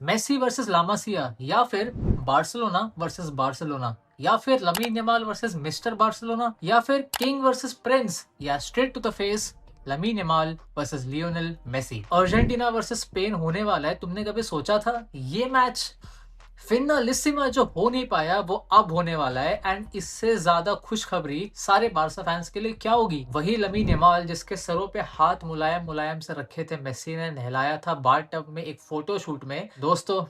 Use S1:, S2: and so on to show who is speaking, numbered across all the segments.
S1: Messi versus लामासिया, या फिर Barcelona versus Barcelona, या फिर Lamine Yamal versus mister Barcelona, या फिर किंग वर्सेस प्रिंस, या straight to the face Lamine Yamal versus Lionel Messi. Argentina versus Spain होने वाला है, तुमने कभी सोचा था ये मैच फिनालिसिमा जो हो नहीं पाया वो अब होने वाला है। एंड इससे ज्यादा खुशखबरी सारे बारसा फैंस के लिए क्या होगी, वही लमीन यमाल जिसके सरों पे हाथ मुलायम मुलायम से रखे थे मेसी ने, नहलाया था बाथ टब में एक फोटो शूट में। दोस्तों,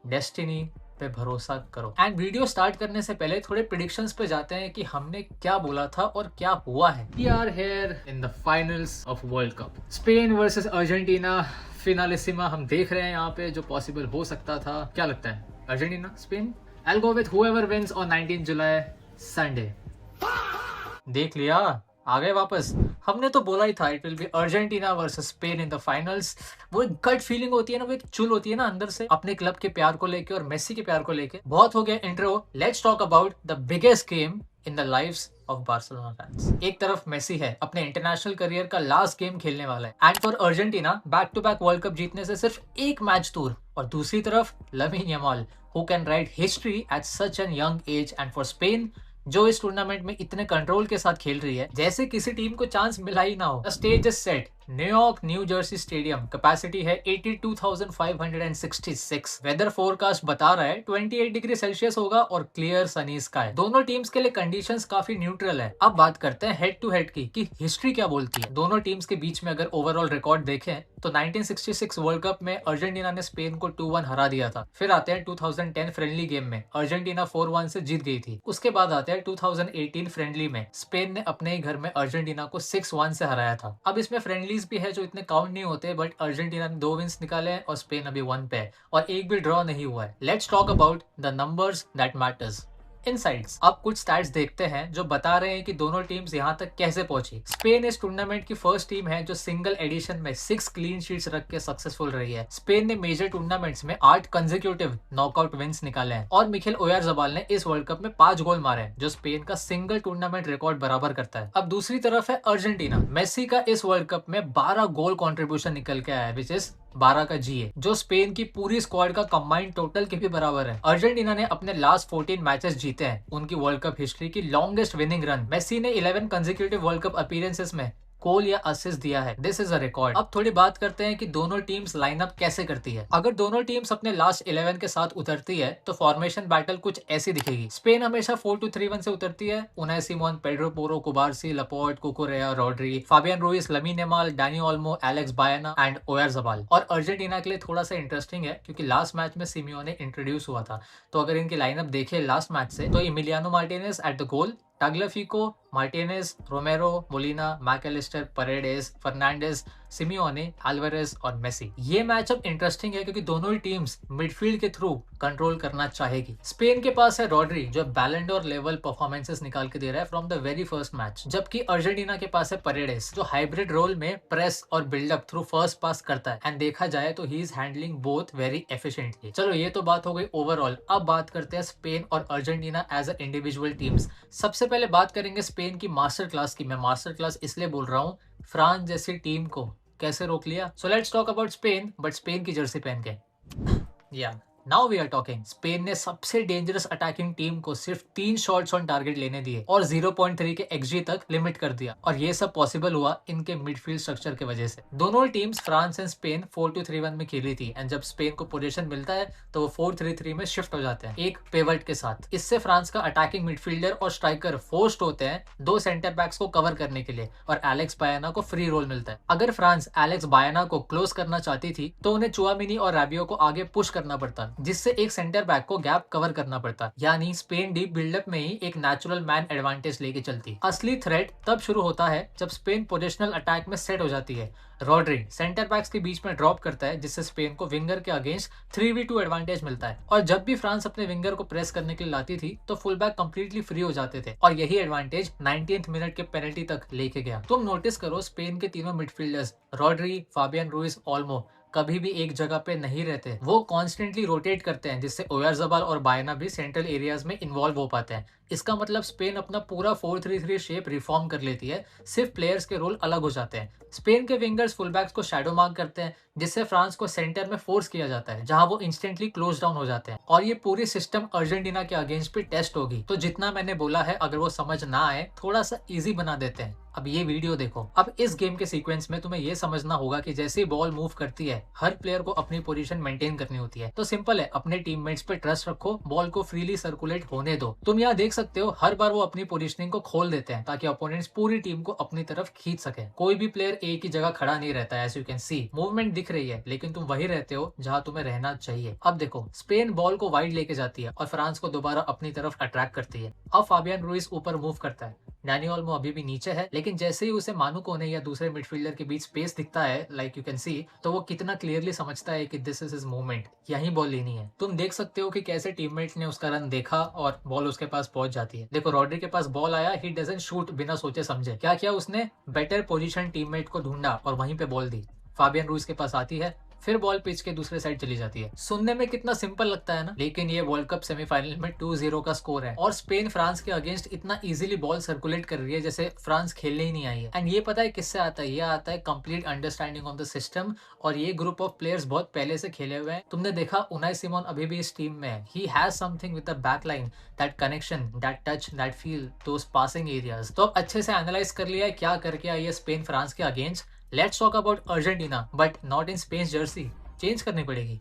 S1: डेस्टिनी पे भरोसा करो। एंड वीडियो स्टार्ट करने से पहले थोड़े प्रिडिक्शंस पे जाते हैं कि हमने क्या बोला था और क्या हुआ है। We are here in the finals of world cup, Spain versus Argentina Finalissima हम देख रहे हैं यहाँ पे, जो पॉसिबल हो सकता था। क्या लगता है, Argentina Spain? I'll go with whoever wins on 19 July Sunday. देख लिया, आ गए वापस। हमने तो बोला ही था it will be Argentina versus Spain in the finals. वो एक गट फीलिंग होती है ना, वो एक चुल होती है ना अंदर से, अपने क्लब के प्यार को लेके और मेसी के प्यार को लेके। बहुत हो गया intro, let's talk about the biggest game in the lives of Barcelona fans. एक तरफ मेसी है, अपने इंटरनेशनल करियर का लास्ट गेम खेलने वाला है, and for Argentina back to back world cup जीतने से सिर्फ एक मैच दूर। और दूसरी तरफ Lamine Yamal, who can write history at such an young age. And for Spain, जो इस टूर्नामेंट में इतने कंट्रोल के साथ खेल रही है जैसे किसी टीम को चांस मिला ही ना हो। The stage is set, New York new Jersey stadium, capacity है 82,566। वेदर फोरकास्ट बता रहा है 28 डिग्री सेल्सियस होगा और क्लियर सनी स्काई। दोनों टीम्स के लिए कंडीशंस काफी न्यूट्रल है। अब बात करते हैं हेड टू हेड की, कि हिस्ट्री क्या बोलती है। दोनों टीम्स के बीच में अगर ओवरऑल रिकॉर्ड देखें तो 1966 वर्ल्ड कप में अर्जेंटीना ने स्पेन को 2-1 हरा दिया था। फिर आते हैं 2010 फ्रेंडली गेम में अर्जेंटीना 4-1 से जीत गई थी। उसके बाद आते हैं 2018 फ्रेंडली में स्पेन ने अपने ही घर में अर्जेंटीना को 6-1 से हराया था। अब इसमें फ्रेंडली भी है जो इतने काउंट नहीं होते, बट अर्जेंटीना ने 2 विंस निकाले हैं और स्पेन अभी 1 पे है और एक भी ड्रॉ नहीं हुआ है। Let's talk about the numbers that matters, insides. अब कुछ स्टैट्स देखते हैं जो बता रहे हैं कि दोनों टीम्स यहाँ तक कैसे पहुंची। स्पेन इस टूर्नामेंट की फर्स्ट टीम है जो सिंगल एडिशन में 6 क्लीन शीट्स रख के सक्सेसफुल रही है। स्पेन ने मेजर टूर्नामेंट्स में 8 कंसेक्यूटिव नॉकआउट विंस निकाले हैं और मिखेल ओयारज़ाबाल ने इस वर्ल्ड कप में 5 गोल मारे हैं, जो स्पेन का सिंगल टूर्नामेंट रिकॉर्ड बराबर करता है। अब दूसरी तरफ है अर्जेंटीना। मेसी का इस वर्ल्ड कप में 12 गोल कॉन्ट्रीब्यूशन निकल के आया है, विच इज 12 का जी है, जो स्पेन की पूरी स्क्वाड का कंबाइंड टोटल के भी बराबर है। अर्जेंटीना ने अपने लास्ट 14 मैचेस जीते हैं, उनकी वर्ल्ड कप हिस्ट्री की लॉन्गेस्ट विनिंग रन। मेसी ने 11 कंसेक्यूटिव वर्ल्ड कप अपीयरेंसेस में गोल या असिस्ट दिया है, दिस इज अ रिकॉर्ड। अब थोड़ी बात करते हैं कि दोनों टीम्स लाइनअप कैसे करती है। अगर दोनों टीम्स अपने लास्ट 11 के साथ उतरती है तो फॉर्मेशन बैटल कुछ ऐसी दिखेगी। स्पेन हमेशा 4-2-3-1 से उतरती है, Unai Simon, Pedro Porro, Cubarsi, Laporte, Cucurella, Rodri, Fabian Ruiz, Lamine Yamal, Dani Olmo, Alex Baena and Oyarzabal. और अर्जेंटीना के लिए थोड़ा सा इंटरेस्टिंग है क्योंकि लास्ट मैच में सिमियोने इंट्रोड्यूस हुआ था, तो अगर इनकी लाइनअप देखे लास्ट मैच से तो Emiliano Martinez at the goal, Tagliafico, Martinez, Romero, Molina, Mac Allister, Paredes, Fernandez, Simeone, Alvarez और मेसी। ये मैचअप इंटरेस्टिंग है क्योंकि दोनों ही टीम्स मिडफील्ड के थ्रू कंट्रोल करना चाहेगी। स्पेन के पास है रॉड्री जो बैलन डोर लेवल परफॉर्मेंसेस निकाल के दे रहा है from the very first match, जबकि अर्जेंटीना के पास है परेडेस जो हाइब्रिड रोल में प्रेस और बिल्डअप थ्रू फर्स्ट पास करता है। एंड देखा जाए तो he is handling both very efficiently. चलो ये तो बात हो गई ओवरऑल। अब बात करते हैं स्पेन और Argentina as a individual teams. सबसे पहले बात करेंगे स्पेन की मास्टर क्लास की। मैं मास्टर क्लास इसलिए बोल रहा हूँ, फ्रांस जैसी टीम को कैसे रोक लिया। So let's talk about Spain, but Spain की जर्सी पहन के। Yeah now we are talking. Spain ने सबसे डेंजरस अटैकिंग टीम को सिर्फ 3 शॉट्स ऑन टारगेट लेने दिए और 0.3 के एक्सजी तक लिमिट कर दिया, और ये सब पॉसिबल हुआ इनके मिडफील्ड स्ट्रक्चर की वजह से। दोनों टीम्स फ्रांस एंड स्पेन 4-2-3-1 में खेली थी, एंड जब स्पेन को पोजीशन मिलता है तो वो 4-3-3 में शिफ्ट हो जाते हैं एक पिवट के साथ। इससे फ्रांस का अटैकिंग मिडफील्डर और स्ट्राइकर फोर्स्ड होते हैं 2 सेंटर बैक्स को कवर करने के लिए, और एलेक्स बायना को फ्री रोल मिलता है। अगर फ्रांस एलेक्स बायना को क्लोज करना चाहती थी तो उन्हें चुआमिनी और राबियो को आगे पुश करना पड़ता, जिससे एक सेंटर बैक को गैप कवर करना पड़ता, यानी स्पेन डीप बिल्डअप में ही एक नेचुरल मैन एडवांटेज लेके चलती। असली थ्रेट तब शुरू होता है जब स्पेन पोजिशनल अटैक में सेट हो जाती है। रॉड्री सेंटर बैक्स के बीच में ड्रॉप करता है, जिससे स्पेन को विंगर के अगेंस्ट 3v2 एडवांटेज मिलता है, और जब भी फ्रांस अपने विंगर को प्रेस करने के लिए लाती थी तो फुल बैक कंप्लीटली फ्री हो जाते थे, और यही एडवांटेज 90th मिनट के पेनल्टी तक लेके गया। तुम नोटिस करो स्पेन के तीनों midfielders Rodri, Fabian Ruiz, Olmo कभी भी एक जगह पे नहीं रहते, वो कॉन्स्टेंटली रोटेट करते हैं, जिससे ओयारज़ाबाल और बायना भी सेंट्रल एरियाज में इन्वॉल्व हो पाते हैं। इसका मतलब स्पेन अपना पूरा 4-3-3 शेप रिफॉर्म कर लेती है, सिर्फ प्लेयर्स के रोल अलग हो जाते हैं। स्पेन के विंगर्स फुलबैक्स को शैडो मार्क करते हैं, जिससे फ्रांस को सेंटर में फोर्स किया जाता है, जहां वो इंस्टेंटली क्लोज डाउन हो जाते हैं। और ये पूरी सिस्टम अर्जेंटीना के अगेंस्ट भी टेस्ट होगी। तो जितना मैंने बोला है, अगर वो समझ ना आए, थोड़ा सा इजी बना देते हैं। अब ये वीडियो देखो। अब इस गेम के सीक्वेंस में तुम्हें ये समझना होगा कि जैसे ही बॉल मूव करती है, हर प्लेयर को अपनी पोजीशन मेंटेन करनी होती है। तो सिंपल है, अपने टीममेट्स पे ट्रस्ट रखो, बॉल को फ्रीली सर्कुलेट होने दो। तुम यहाँ देख सकते हो, हर बार वो अपनी पोजीशनिंग को खोल देते हैं ताकि अपोनेंट्स पूरी टीम को अपनी तरफ खींच सके। कोई भी प्लेयर एक ही जगह खड़ा नहीं रहता है। As you can see, movement दिख रही है, लेकिन तुम वही रहते हो जहां तुम्हें रहना चाहिए। अब देखो, स्पेन बॉल को वाइड लेके जाती है और फ्रांस को दोबारा अपनी तरफ अट्रैक्ट करती है। अब फाबियन रुइस ऊपर मूव करता है। डैनी ओल्मो अभी भी नीचे है, लेकिन जैसे ही उसे मानू कोने या दूसरे मिडफील्डर के बीच स्पेस दिखता है, लाइक यू कैन सी, तो वो कितना क्लियरली समझता है कि दिस इज हिज मूवमेंट, यही बॉल लेनी है। तुम देख सकते हो कि कैसे टीममेट ने उसका रन देखा और बॉल उसके पास पहुंच जाती है। देखो, रॉड्री के पास बॉल आया, ही डजंट शूट बिना सोचे समझे। क्या किया उसने? बेटर पोजीशन टीममेट को ढूंढा और वहीं पे बॉल दी। फाबियन रूइस के पास आती है, फिर बॉल पिच के दूसरे साइड चली जाती है। सुनने में कितना सिंपल लगता है ना, लेकिन ये वर्ल्ड कप सेमीफाइनल में 2-0 का स्कोर है और स्पेन फ्रांस के अगेंस्ट इतना इजीली बॉल सर्कुलेट कर रही है जैसे फ्रांस खेलने ही नहीं आई है। एंड ये पता है किससे आता है? ये आता है complete understanding of the system. और ये ग्रुप ऑफ प्लेयर्स बहुत पहले से खेले हुए हैं। तुमने देखा, उनाई सिमोन अभी भी इस टीम में है। He has something with the back line, that connection, that touch, that feel, those passing areas. तो अब अच्छे से एनालाइज कर लिया है क्या करके आई है स्पेन फ्रांस के against. Let's talk about Argentina, but not in Spain Jersey. Change करनी पड़ेगी।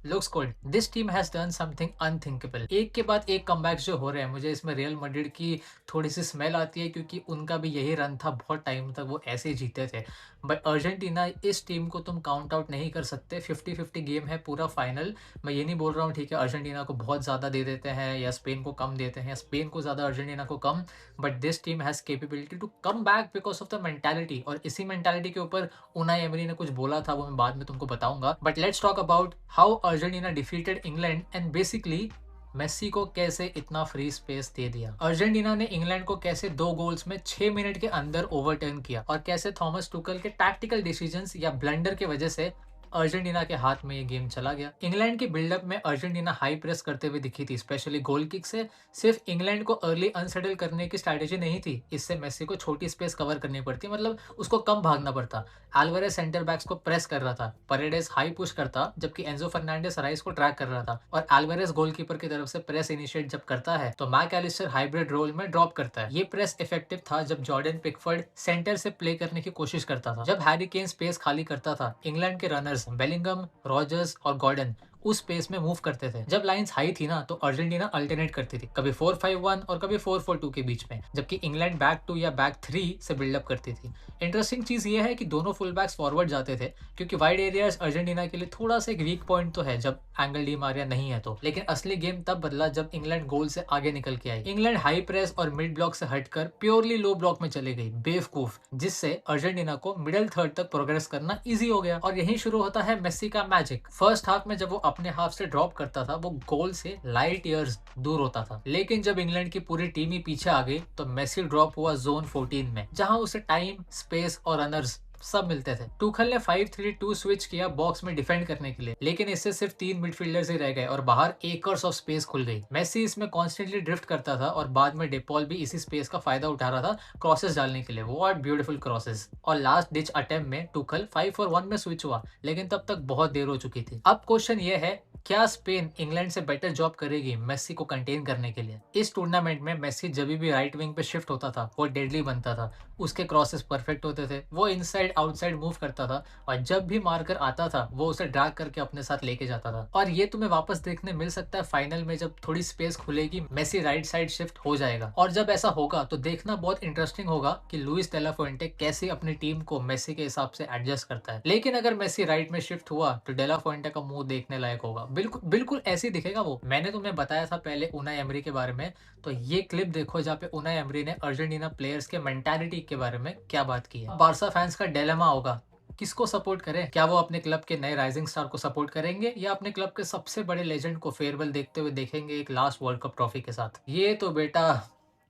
S1: Looks good. This team has done something unthinkable. एक के बाद एक कमबैक्स जो हो रहे हैं, मुझे इसमें रियल मैड्रिड की थोड़ी सी स्मेल आती है, क्योंकि उनका भी यही रन था, बहुत टाइम तक वो ऐसे ही जीते थे। बट अर्जेंटीना, इस टीम को तुम काउंट आउट नहीं कर सकते। 50-50 गेम है पूरा फाइनल। मैं ये नहीं बोल रहा हूँ ठीक है अर्जेंटीना को बहुत ज्यादा दे देते हैं या स्पेन को कम देते हैं या स्पेन को ज्यादा अर्जेंटीना को कम, but this team has capability to come back because of the mentality. और इसी मेंटालिटी के ऊपर उनाई एमरी ने कुछ बोला था, वो मैं बाद में तुमको बताऊंगा। But let's talk about how Argentina defeated England and basically Messi को कैसे इतना फ्री स्पेस दे दिया। अर्जेंटीना ने इंग्लैंड को कैसे 2 गोल्स में 6 मिनट के अंदर ओवरटर्न किया और कैसे थॉमस टुकल के टैक्टिकल डिसीजंस या ब्लंडर की वजह से अर्जेंटीना के हाथ में ये गेम चला गया। इंग्लैंड के बिल्डअप में अर्जेंटीना हाई प्रेस करते हुए दिखी थी, स्पेशली गोल किक से। सिर्फ इंग्लैंड को अर्ली अनसेटल करने की स्ट्रैटेजी नहीं थी, इससे मेस्सी को छोटी स्पेस कवर करनी पड़ती, मतलब उसको कम भागना पड़ता। एल्वारेज सेंटर बैक्स को प्रेस कर रहा था, परेडेस हाई पुश करता, जबकि एंजो फर्नांडिस राइस को ट्रैक कर रहा था। और एल्वारेज गोलकीपर की तरफ से प्रेस इनिशिएट जब करता है तो मैकएलिस्टर हाइब्रिड रोल में ड्रॉप करता है। ये प्रेस इफेक्टिव था जब जॉर्डन पिकफोर्ड सेंटर से प्ले करने की कोशिश करता था। जब हैरी केन स्पेस खाली करता था, इंग्लैंड के रनर्स बेलिंगम, रॉजर्स और गॉर्डन उस स्पेस में मूव करते थे। जब लाइंस हाई थी ना, तो अर्जेंटीना अल्टरनेट करती थी, कभी 4-5-1 और कभी 4-4-2 के बीच में, जबकि इंग्लैंड बैक 2 या बैक 3 से बिल्डअप करती थी। इंटरेस्टिंग चीज ये है कि दोनों फुल बैक्स फॉरवर्ड जाते थे, क्योंकि वाइड एरियाज अर्जेंटीना के लिए थोड़ा सा एक वीक पॉइंट तो है जब एंगल डी मारिया नहीं है तो। लेकिन असली गेम तब बदला जब इंग्लैंड गोल से आगे निकल के आई। इंग्लैंड हाई प्रेस और मिड ब्लॉक से हटकर प्योरली लो ब्लॉक में चली गई, बेवकूफ, जिससे अर्जेंटीना को मिडिल थर्ड तक प्रोग्रेस करना इजी हो गया। और यही शुरू होता है मेस्सी का मैजिक। फर्स्ट हाफ में जब वो अपने हाफ से ड्रॉप करता था, वो गोल से लाइट ईयर्स दूर होता था। लेकिन जब इंग्लैंड की पूरी टीम ही पीछे आ गई, तो मेसी ड्रॉप हुआ जोन 14 में, जहां उसे टाइम, स्पेस और रनर्स सब मिलते थे। टुखल ने 5-3-2 स्विच किया बॉक्स में डिफेंड करने के लिए, लेकिन इससे सिर्फ 3 मिडफील्डर्स ही रह गए और बाहर एकर्स ऑफ स्पेस खुल गई। मेसी इसमें कॉन्स्टेंटली ड्रिफ्ट करता था और बाद में डेपॉल भी इसी स्पेस का फायदा उठा रहा था क्रॉसेस डालने के लिए। What beautiful crosses. और लास्ट डिच अटेम्प्ट में टुखल 5-4-1 में स्विच हुआ, लेकिन तब तक बहुत देर हो चुकी थी। अब क्वेश्चन ये है, क्या स्पेन इंग्लैंड से बेटर जॉब करेगी मेसी को कंटेन करने के लिए? इस टूर्नामेंट में मेसी जब भी राइट विंग पे शिफ्ट होता था, वो डेडली बनता था। उसके क्रॉसेस परफेक्ट होते थे, वो इनसाइड आउटसाइड मूव करता था और जब भी मार्कर आता था वो उसे ड्रैग करके अपने साथ लेके जाता था। और ये तुम्हें वापस देखने मिल सकता है फाइनल में, जब थोड़ी स्पेस खुलेगी, मेसी राइट साइड शिफ्ट हो जाएगा। और जब ऐसा होगा तो देखना बहुत इंटरेस्टिंग होगा कि लुइस डेला फुएंटे कैसे अपनी टीम को मेसी के हिसाब से एडजस्ट करता है। लेकिन अगर मेसी राइट में शिफ्ट हुआ तो डेला फुएंटे का मुंह देखने लायक होगा, बिल्कुल बिल्कुल ऐसे ही दिखेगा वो। मैंने तुम्हें बताया था पहले उनाई एमरी के बारे में, तो ये क्लिप देखो जहाँ पे उनाई एमरी ने अर्जेंटीना प्लेयर्स के मेंटालिटी के बारे में क्या बात की है। बार्सा फैंस का डिलेमा होगा, किसको सपोर्ट करें? क्या वो अपने क्लब के नए राइजिंग स्टार को सपोर्ट करेंगे या अपने क्लब के सबसे बड़े लेजेंड को फेयरवेल देखते हुए देखेंगे एक लास्ट वर्ल्ड कप ट्रॉफी के साथ? ये तो बेटा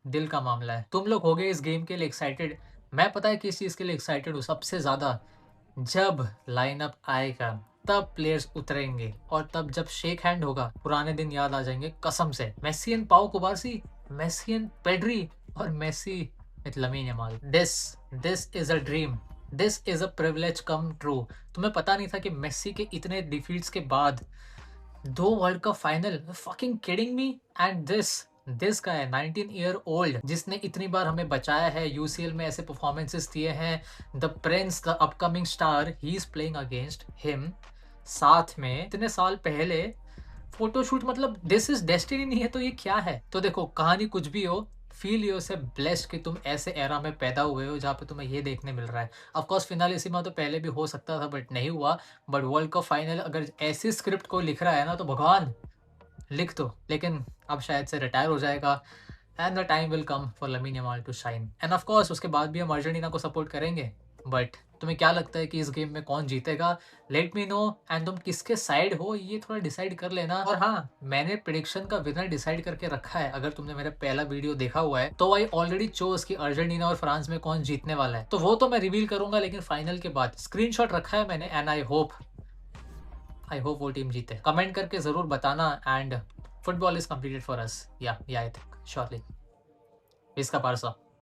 S1: दिल का मामला है। तुम लोग हो गए इस गेम के लिए एक्साइटेड। मैं पता है किस चीज के लिए एक्साइटेड हूँ सबसे ज्यादा? जब लाइनअप आएगा तब प्लेयर्स उतरेंगे और तब जब शेक हैंड होगा पुराने दिन याद आ जाएंगे कसम से। Messi and Pau Cubarsi, Messi and Pedri और Messi with Lamine Yamal. This is a dream, this is a privilege come true. तुम्हें पता नहीं था कि मेसी के इतने डिफीट्स के बाद 2 world cup final, fucking kidding me? And this का है 19 ईयर ओल्ड जिसने इतनी बार हमें बचाया है, यूसीएल में ऐसे परफॉर्मेंसेस दिए हैं। The Prince, the upcoming star, he is playing against him. साथ में इतने साल पहले फोटोशूट, मतलब दिस इज डेस्टिनी नहीं है तो ये क्या है? तो देखो, कहानी कुछ भी हो, फील योरसेल्फ ब्लेस्ड कि तुम ऐसे एरा में पैदा हुए हो जहाँ पे तुम्हें ये देखने मिल रहा है। ऑफ कोर्स फिनालिसिमा तो पहले भी हो सकता था बट नहीं हुआ। बट वर्ल्ड कप फाइनल अगर ऐसी स्क्रिप्ट को लिख रहा है ना तो भगवान लिख दो। लेकिन अब शायद से रिटायर हो जाएगा and the time will come for Lamine Yamal to shine. And of course उसके बाद भी हम अर्जेंटीना को सपोर्ट करेंगे। बट तुम्हें क्या लगता है कि इस गेम में कौन जीतेगा? Let me know. एंड तुम किसके साइड हो ये थोड़ा डिसाइड कर लेना। और हाँ, मैंने प्रिडिक्शन का विनर डिसाइड करके रखा है। अगर तुमने मेरा पहला वीडियो देखा हुआ है तो आई ऑलरेडी चोज कि अर्जेंटीना और फ्रांस में कौन जीतने वाला है। तो वो तो मैं रिवील करूंगा लेकिन फाइनल के बाद। स्क्रीनशॉट रखा है मैंने एंड आई होप वो टीम जीते। कमेंट करके जरूर बताना। And football is completed for us, या आई थिंक श्योरली। इसका पार्सा